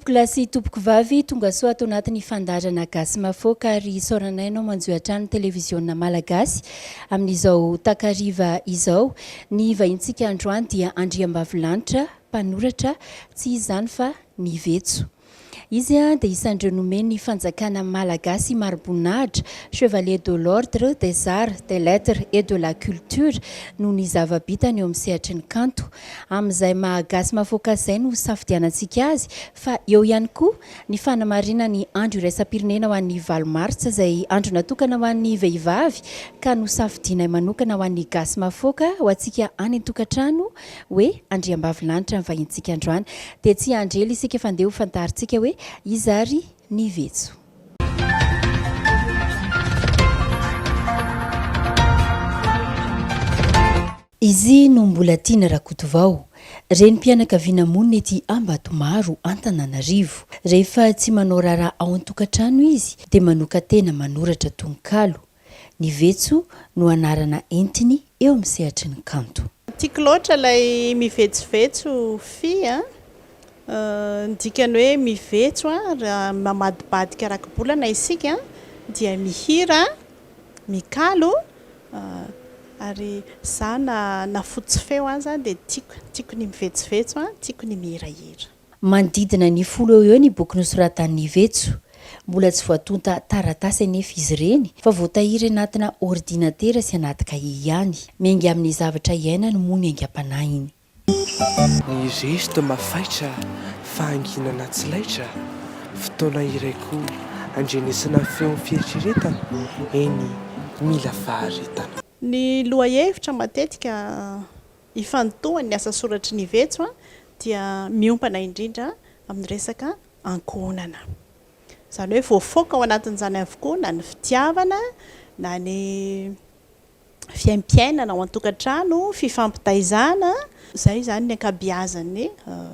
Tompoko lasy tompoko vavy tonga soa ato anatin'ny Fandaharana Gasy Mafoaka ary saoranainao manjoatrano televiziona malagasy amin'izao takariva izao. Ny vahintsika androany dia Andriambavilanitra, mpanoratra, tsy izany fa ny Vetso. Izy dia isan'ireo nomeny fanjakana malagasy maro-boninahitra, chevalier de l'ordre des arts, des lettres et de la culture noho ny zava-bitany eo amin'ny sehatry ny kanto. Amin'izay mahagasy mafoaka izay no safidianantsika azy, fa eo ihany koa ny fanamarinana ny andro iraisam-pirenena ho an'ny valo Martsa izay andro natokana ho an'ny vehivavy ka no safidianay manokana ho an'ny gasy mafoaka ho antsika any an-tokantrano hoe Andriambavilanitra ny vahintsika androany. Dia tsy andrely isika fa andeha ho fantarintsika hoe izary ny Vetso. Izy no mbola tiana rakoto vao. Renim-pianakaviana monina ety Ambatomaro, Antananarivo. Rehefa tsy manao raharaha ao an-tokantrano izy dia manoka tena manoratra tononkalo. Ny Vetso no anarana entiny eo amin'ny sehatry ny kanto. Tiako loatra ilay mivetsovetso Fy dikany hoe mivetso raha mamadibadika raki-bolana isika dia mihira, mikalo ary za na fotsy feo aza dia tiako ny mivetsovetso, tiako ny mihirahira. Manodidina ny 10 eo ny boky nosoratan'ny Vetso. Mbola tsy voatonta taratasy anefa izy ireny fa voatahiry anatina ordinatera sy anaty kahie ihany. Miainga amin'ny zavatra iainany moa ny aingam-panahiny. Ny resto mafaitra fahanginana tsy laitra, fotoana iray koa andrenesana feon'ny fieritreretana, eny mila faharetana. Ny lohahevitra matetika ifantohany ny asa soratry ny Vetso dia miompana indrindra amin'ny resaka ankohonana. Izany hoe voafoaka ao anatin'izany avokoa na ny fitiavana, na ny fiaimpiainana ao an-tokantrano, fifampitaizana. Izay izany ny ankabeazan'ny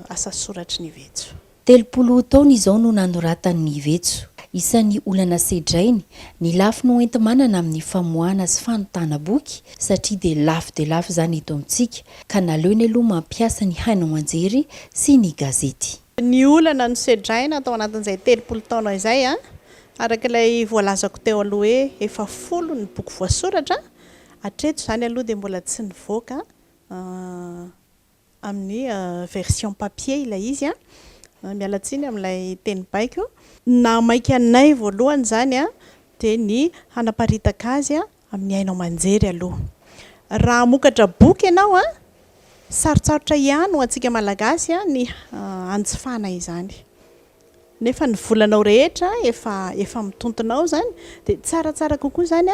asa soratry ny Vetso. 30 taona izao no nanoratan'ny Vetso. Isan'ny olana sedrainy, ny lafo no enti-manana amin'ny famoahana sy fanotana boky satria dia lafo izany eto amintsika ka naleony aloha mampiasa ny haino manjery sy ny gazety. Ny olana no sedraina atao anatin'izay 30 taona izay araka ilay voalazako teo aloha hoe efa 10 ny boky voasoratra, hatreto izany aloha dia mbola tsy nivoaka amin'ny version papier ilay izy mialatsiny amin'ilay teny baiko. Na maika anay voalohany izany dia ny hanaparitaka azy amin'ny hainao manjery aloha. Raha mokatra boky ianao sarotsarotra ihany ho antsika malagasy ny anjifana izany. Nefa ny volanao rehetra efa mitontonao izany dia tsaratsara kokoa izany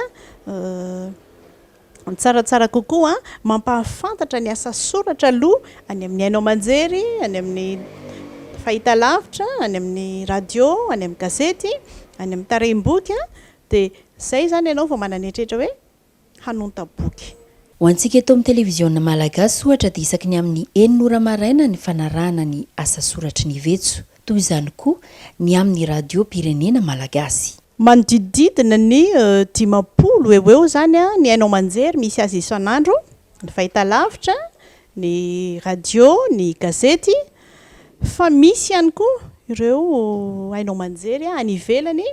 tsaratsara kokoa mampahafantatra ny asa soratra aloha any amin'ny hainao manjery, any amin'ny Fahitalavitra, any amin'ny radio, any amin'ny gazety, any amin'ny tarehim-boky dia izay izany ianao vao mananetretra hoe hanonta boky. Ho antsika eto amin'ny televiziona malagasy ohatra dia isaky ny amin'ny 9 maraina ny fanarahana ny asa soratry ny Vetso. Toy izany koa ny amin'ny radio pirenena malagasy. Manodididina ny 50 eo izany ny hainao manjery misy azy isan'andro, ny Fahitalavitra, ny radio, ny gazety. Fa misy ihany koa ireo hainao manjery any ivelany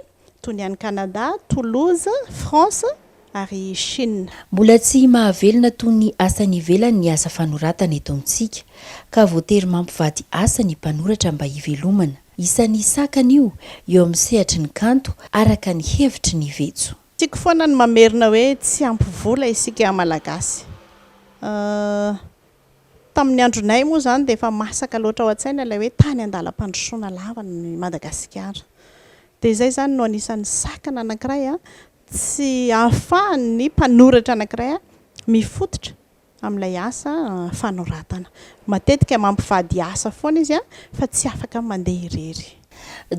toy ny any Canada, Toulouse, France ary Chine. Mbola tsy mahavelona toy ny asany ivelany ny asa fanoratana eto amintsika ka voatery mampivady asa ny mpanoratra mba hivelomana. Isan'ny sakany io eo amin'ny sehatry ny kanto araka ny hevitry ny Vetso. Tiako foana ny mamerina hoe tsy ampy vola isika malagasy. Tamin'ny andronay moa izany dia efa masaka loatra ao an-tsaina ilay hoe tany andalam-pandrosoana lava ny Madagasikara. Dia izay izany no anisan'ny sakana anankiray tsy ahafahan'ny mpanoratra anankiray mifototra amin'ilay asa fanoratana. Matetika mampivady asa foana izy fa tsy afaka mandeha irery.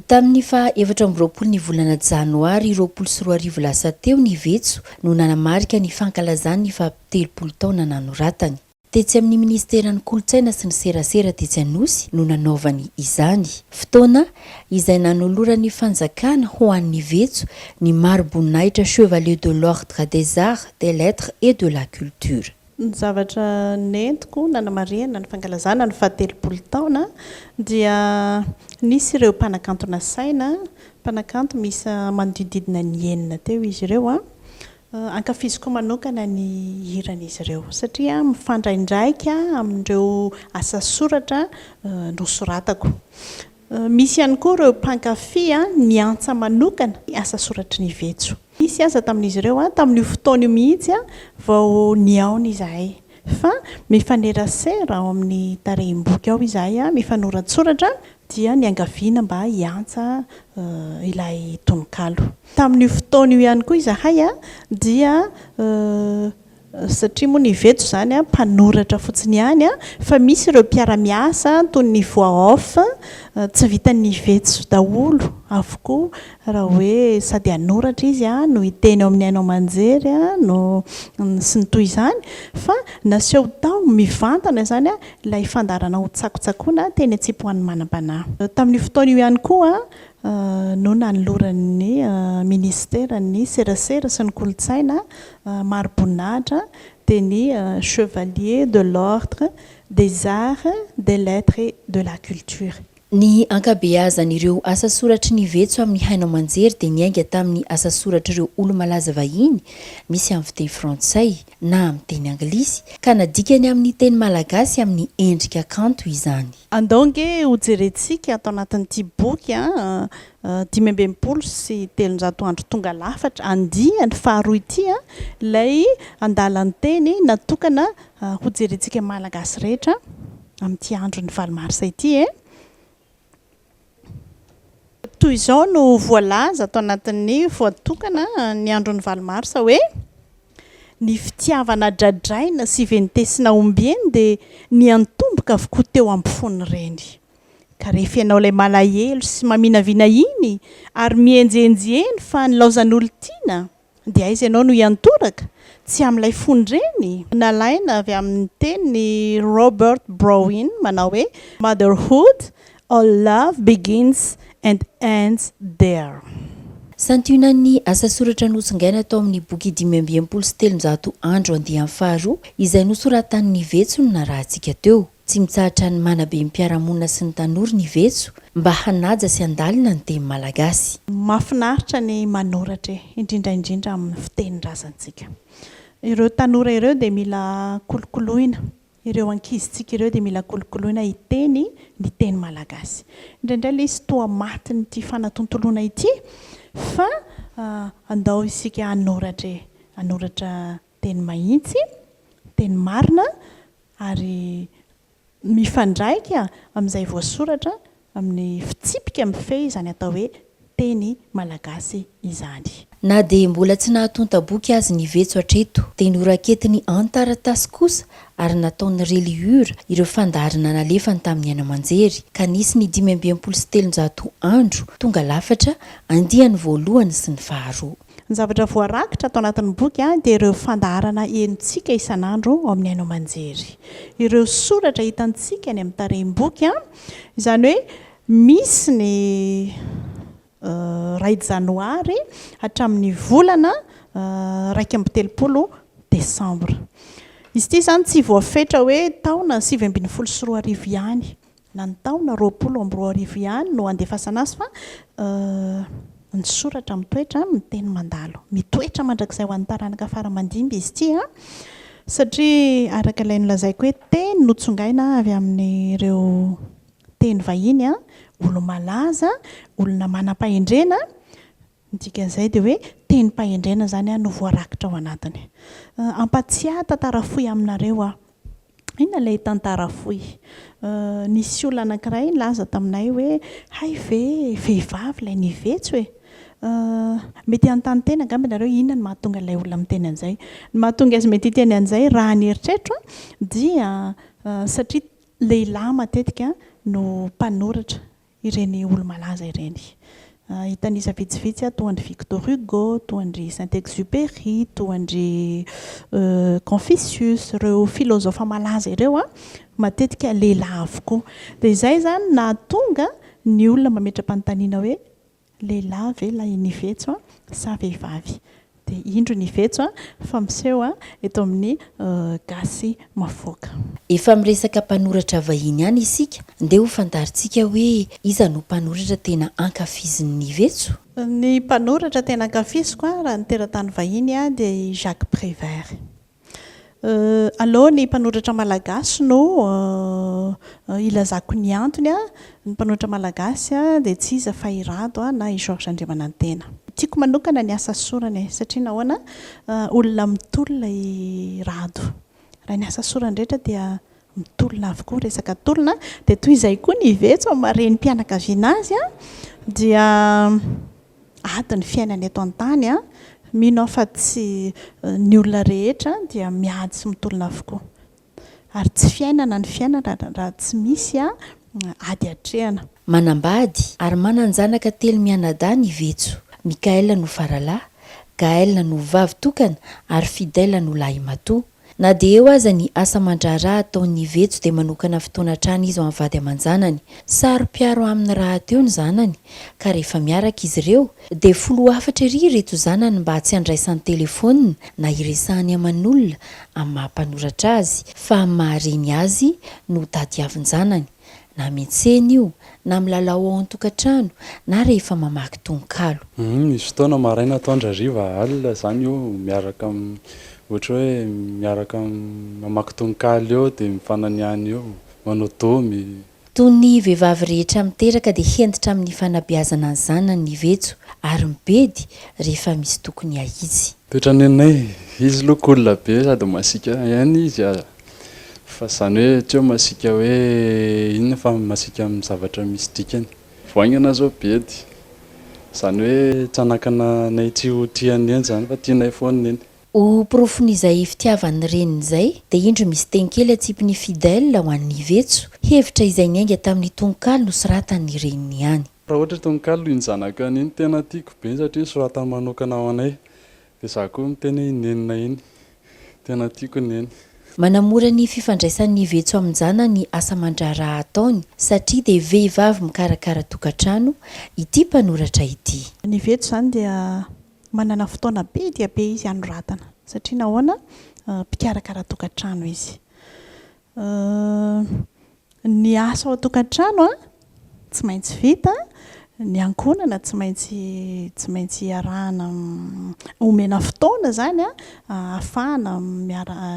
Tamin'ny fa 24 ny volana Janoary 2024 lasa teo ny Vetso no nanamarika ny fankalazany fa 30 taona nanoratany. Tetsy amin'ny ministeran'ny kolotsaina sy ny serasera tetsy Anosy no nanaovany izany. Fotoana izay nanoloran'ny fanjakana ho an'ny Vetso ny maro-boninahitra chevalier de l'ordre des arts, des lettres et de la culture. Ny zavatra nentiko nanamariana ny fankalazana ny fahatelopolo taona dia nisy ireo mpanakantona saina, mpanakanto misy manodididina ny enina teo izy ireo a. Ankafiziko manokana ny hiran'izy ireo satria mifandraindraika amin'ireo asa soratra nosoratako. Misy ihany koa ireo mpankafy ny antsa manokana asa soratry ny Vetso. Misy aza tamin'izy ireo tamin'io fotoana io mihitsy vao niaona izahay. Fa mifanerasera ao amin'ny tarehim-boky ao izahay mifanoratsoratra dia ny angaviana mba hiantsa ilay tononkalo. Tamin'io fotoana io ihany koa izahay dia satria moa ny Vetso zany mpanoratra fotsiny ihany fa misy ireo mpiara-miasa toy ny voix off tsy vitan'ny Vetso daholo avokoa raha hoe sady anoratra izy no hiteny ao amin'ny anao Mijere no sy ny toy izany fa naseho tao mivantana zany ilay fandaharana ho tsakotsakoana teny antsepoan'ny manam-panahy. Tamin'io fotoana io ihany koa no nanoloran'ny ministera ny serasera sy ny kolontsaina maro-boninahitra dia ny chevalier de l'ordre des arts, des lettres et de la culture. Ny ankabeazan'ireo asa soratry ny Vetso amin'ny hainao Mijere dia niainga tamin'ny asa soratra ireo olo-malaza vahiny, misy amin'ny fiteny frantsay na amin'ny teny anglisy, ka nadikany amin'ny teny malagasy amin'ny endrika kanto izany. Andonge ho jerentsika atao anatin'ity boky 520 sy 300 andro tonga lafatra andiany faharoa ity ilay andalan'ny teny natokana ho jerentsika malagasy rehetra amin'ity andro ny valo Martsa ity toy izao no voalaza atao anatin'ny voatokana ny andron'ny valo Martsa hoe ny fitiavana dradraina sy venitesina ombeny dia ny antomboka avokoa teo ampofon'ny reny. Ka rehefa ianao ilay malahelo sy maminavina iny ary mienjenjeny fa nilaozan'olo tiana dia aiza ianao no hiantoraka tsy amin'ilay fondreny. Nalaina avy amin'ny teny Robert Browning manao hoe motherhood, all love begins and ends there. Santionan'ny asa soratra nosongaina tao amin'ny boky 520 sy 300 andro andiany faharoa izay nosoratan'ny Vetso no narahantsika teo. Tsy mitsahatra ny manabe ny mpiaramonina sy ny tanora ny Vetso mba hanaja sy andalina ny teny malagasy. Mahafinaritra ny manoratra indrindra amin'ny fitenin-drazantsika. Ireo tanora ireo dia mila kolokoloina. Ireo ankizitsika ireo dia mila kolokoloina hiteny ny teny malagasy. Indraindray izy toa matin'ity fanatontoloana ity fa andao isika hanoratra teny mahitsy, teny marina ary mifandraika amin'izay voasoratra amin'ny fitsipika mifehy izany atao hoe teny malagasy izany. Na dia mbola tsy nahatonta boky azy ny Vetso hatreto dia noraketiny an-taratasy kosa ary nataon'ny reliura ireo fandaharana nalefany tamin'ny anao Mijere ka nisy ny 520 sy 300 andro tonga lafatra andiany voalohany sy ny faharoa. Ny zavatra voarakitra atao anatin'ny boky dia ireo fandaharana enitsika isan'andro ao amin'ny anao Mijere. Ireo soratra hitantsika any amin'ny tarehim-boky izany hoe misy ny ray janoary hatramin'ny volana 20 desambra. Izy ity zany tsy voafetra hoe taona 2024 ihany na ny taona 2024 ihany no andefasana azy fa ny soratra mitoetra miteny mandalo. Mitoetra mandrakizay ho an'ny taranaka faramandimby izy ity satria araka ilay nolazaiko hoe teny notsongaina avy amin'ireo teny vahiny olo-malaza, olona manam-pahendrena, dikan'izay dia hoe teny-pahendrena zany no voarakitra ao anatiny. Ampatsiahy tantara fohy aminareo Inona ilay tantara fohy? Nisy olona anankiray nilaza taminay hoe hay vehivavy ilay ny Vetso e. Mety anontany tena angamba ianareo inona no mahatonga ilay olona miteny an'izay. Ny mahatonga azy mety hiteny an'izay raha ny eritreritro dia satria lehilahy matetika no mpanoratra ireny olo-malaza ireny. Hitanisa vitsivitsy toa andry Victor Hugo, toa andry Saint-Exupéry, toa andry Confucius, ireo filozofa malaza ireo matetika lehilahy avokoa. Dia izay zany nahatonga ny olona mametra-panontaniana hoe lehilahy ve ilay ny Vetso sa vehivavy? dia indro ny Vetso fa miseho eto amin'ny Gasy Mafoaka. Efa miresaka mpanoratra vahiny ihany isika, ndeha ho fandarintsika hoe iza no mpanoratra tena ankafizin'ny Vetso? Ny mpanoratra tena ankafiziko raha ny teratany vahiny dia Jacques Prévert. Aleo ny mpanoratra malagasy no ilazako ny antony ny mpanoratra malagasy dia tsy iza fa i Rado na i Georges Andriamanantena. Tiako manokana ny asa sorany satria nahoana olona mitolona i Rado. Raha ny asa sorany rehetra dia mitolona avokoa, resaka tolona. Dia toy izay koa ny Vetso mareny mpianakaviana azy dia ady ny fiainany eto an-tany mino fa tsy ny olona rehetra dia miady sy mitolona avokoa. Ary tsy fiainana ny fiainana raha tsy misy ady hatrehana. Manambady ary mananjanaka telo mianadahy ny Vetso. Mikaela no faralahy, Gaël no vavy tokana ary Fidèle no lahy matoa. Na dia eo aza ny asa mandraraha ataon'ny Vetso dia manokana fotoana hatrany izy ao amin'ny vady aman-janany. Saro-piaro amin'ny raha teo ny zanany, ka rehefa miaraka izy ireo dia 14 ery ireto zanany mba tsy handraisan'ny telefonina na iresahany aman'olona amin'ny mampanoratra azy, fa amin'ny mahareny azy no tadiavin-janany. Na miantsena io, na milalao ao an-tokantrano, na rehefa mamaky tononkalo. Misy fotoana maraina atoandra hariva alina izany io miaraka ohatra hoe miaraka mamaky tononkalo eo dia mifananiany eo, manao domy. Toy ny vehivavy rehetra miteraka dia hentitra amin'ny fanabeazana ny zanany ny Vetso ary mibedy rehefa misy tokony ahizy. Toetra nenay, izy loko olona be sady masika ihany izy fa izany hoe tsy eo masika hoe inona fa masika amin'ny zavatra misy dikany. Voaingana zao bedy. Izany hoe tsy hanakana nay tsy ho tiany eny izany fa tianay foana neny. Ho porofon'izay fitiavan'ny reniny izay dia indro misy teny kely atsipin'ny Fidèle ho an'ny Vetso. Hevitra izay niainga tamin'ny tononkalo no soratan'ny reniny ihany. Raha ohatra tononkalo iny zanaka iny tena tiako be satria soratany manokana ho anay. Dia za koa miteny nenina iny. Tena tiako neny. Manamora ny fifandraisan'ny Vetso amin'ny zanany asa mandraraha ataony satria dia vehivavy mikarakara tokantrano ity mpanoratra ity. Ny Vetso izany dia manana fotoana be dia be izy anoratana satria nahoana mpikarakara tokantrano izy. Ny asa ao tokantrano tsy maintsy vita, ny ankonana tsy maintsy iarahana omena fotoana izany ahafahana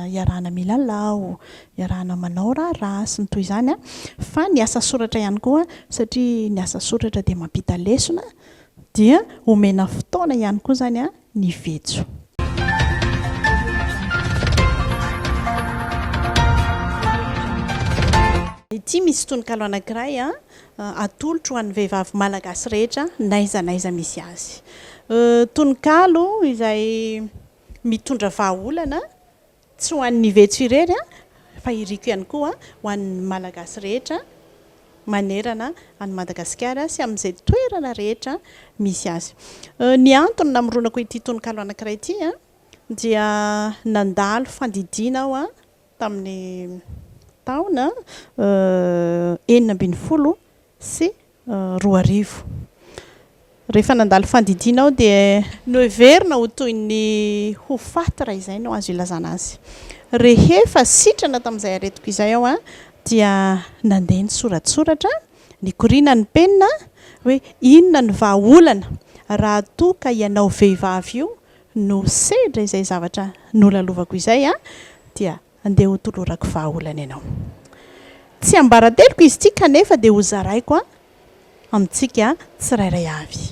iarahana milalao, iarahana manao raharaha sy ny toy izany fa ny asa soratra ihany koa satria ny asa soratra dia mampita lesona dia omena fotoana ihany koa izany ny Vetso. Ity misy tononkalo anankiray atolotro ho an'ny vehivavy malagasy rehetra naiza misy azy. Tononkalo izay mitondra vahaolana tsy ho an'ny Vetso irery fa iriko ihany koa ho an'ny malagasy rehetra manerana any Madagasikara sy amin'izay toerana rehetra misy azy. Ny antony namoronako ity tononkalo anankiray ity dia nandalo fandidiana aho tamin'ny taona 1920 sy 2000. Rehefa nandalo fandidiana aho dia noheverina ho toy ny ho fatira izay no azo ilazana azy. Rehefa sitrana tamin'izay aretiko izay aho dia nandeha ny soratsoratra, ny korina ny penina hoe inona ny vahaolana raha toa ka ianao vehivavy io no sedra izay zavatra nolalovako izay dia andeha ho tolorako vahaolana ianao. Tsy ambarateliko izy ity kanefa dia ho zaraiko amintsika tsirairay avy.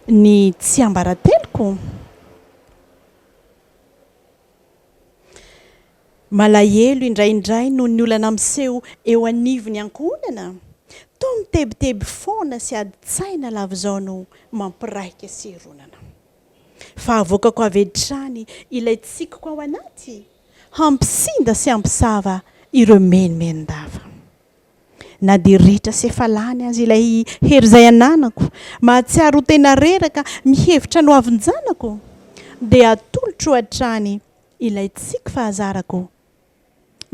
Ny tsy ambarateliko malahelo indraindray noho ny olana miseho eo anivony ankonana. Toa mitebiteby foana sy adi-tsaina lavizao no mampiraika sy ronana. Fa avoakako avy hatrany ilay tsikoko ao anaty, hampisinda sy hampisava ireo menimenindava. Na dia ritra sy efa lany azy ilay hery izay ananako, mahatsiaro tena reraka mihevitra no avin-janako, dia atolotro hatrany ilay tsiko fahazarako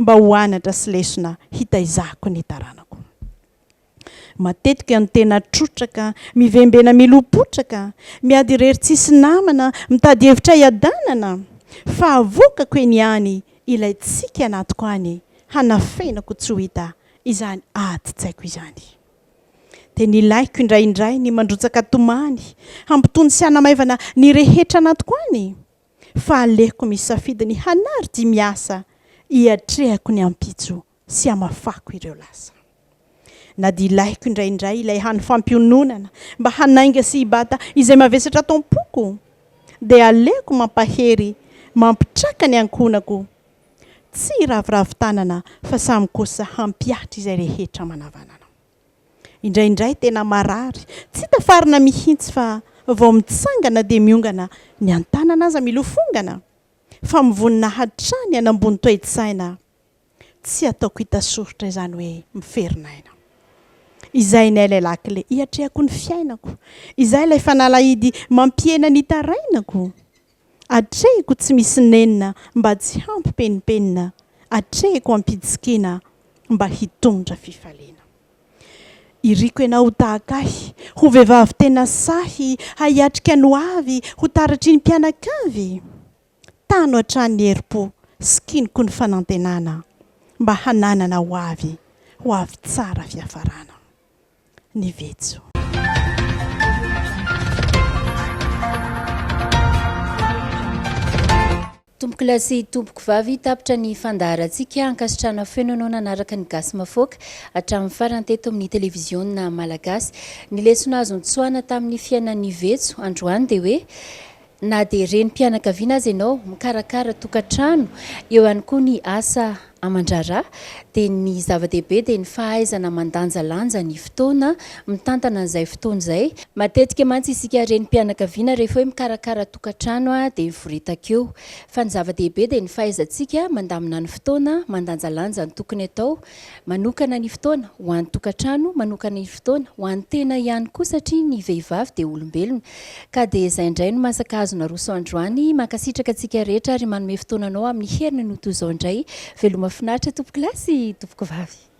mba ho anatra sy lesona hitaizako ny taranako. matetika ny tena trotraka mivembena milopotraka miady irery tsisy namana mitady hevitra iadanana fa avokako eny any ilay tsika anatiko any hanafenako tsy ho hita izany ady tsaiko izany dia ny laiko indraindray ny mandrotsaka tomany hampitony sy hanamaivana ny rehetra anatiko any fa aleko misy safidiny hanarity miasa hiatrehako ny ampitso sy hamafako ireo lasa na dia ilaiko indraindray ilay hany fampiononana mba hanainga sy hibata izay mavesatra tompoko dia aleko mampahery mampitraka ny ankonako tsy raviravitanana fa samy kosa hampiatra izay rehetra manavanana indraindray tena marary tsy tafarina mihintsy fa vao mitsangana dia miongana ny antanana aza milofongana fa mivonina hatrany anambony toe-tsaina tsy ataoko hitasorotra izany hoe miferinaina izay nay ilay lakile hiatrehako ny fiainako izay ilay fanalahidy mampiena ny tarainako atrehiko tsy misy nenina mba tsy hampipenipenina atrehiko ampidisikina mba hitondra fifaliana iriko ianao tahakahy ho vehivavy tena sahy hahiatrika no avy ho taratry ny mpianakavy tano hatrany ny herim-po sikiniko ny fanantenana mba hananana ho avy tsara fiafarana ny Vetso. Tompoko lahy sy tompoko vavy tapitra ny fandaharantsika ankasitrana fenonao nanaraka ny Gasy Mafoaka hatramin'ny farany teto amin'ny televiziona malagasy. Ny lesona azo nitsoahana tamin'ny fiainan'ny Vetso androany dia hoe na dia renim-pianakaviana azy ianao mikarakara tokantrano eo ihany koa ny asa aman-draharaha dia ny zava-dehibe dia ny fahaizana mandanjalanja ny fotoana mitantana an'izay fotoana izay. Matetika mantsy isika renim-pianakaviana rehefa hoe mikarakara tokantrano dia mivoritaka eo fa ny zava-dehibe dia ny fahaizantsika mandamina ny fotoana mandanjalanja ny tokony atao manokana ny fotoana ho an'ny tokantrano manokana ny fotoana ho an'ny tena ihany koa satria ny vehivavy dia olombelona ka dia izay indray no masakazona roso androany mankasitraka antsika rehetra ary manome fotoananao amin'ny herin'ny notoy izao indray veloma finaritra tompoko lahy sy tompoko vavy.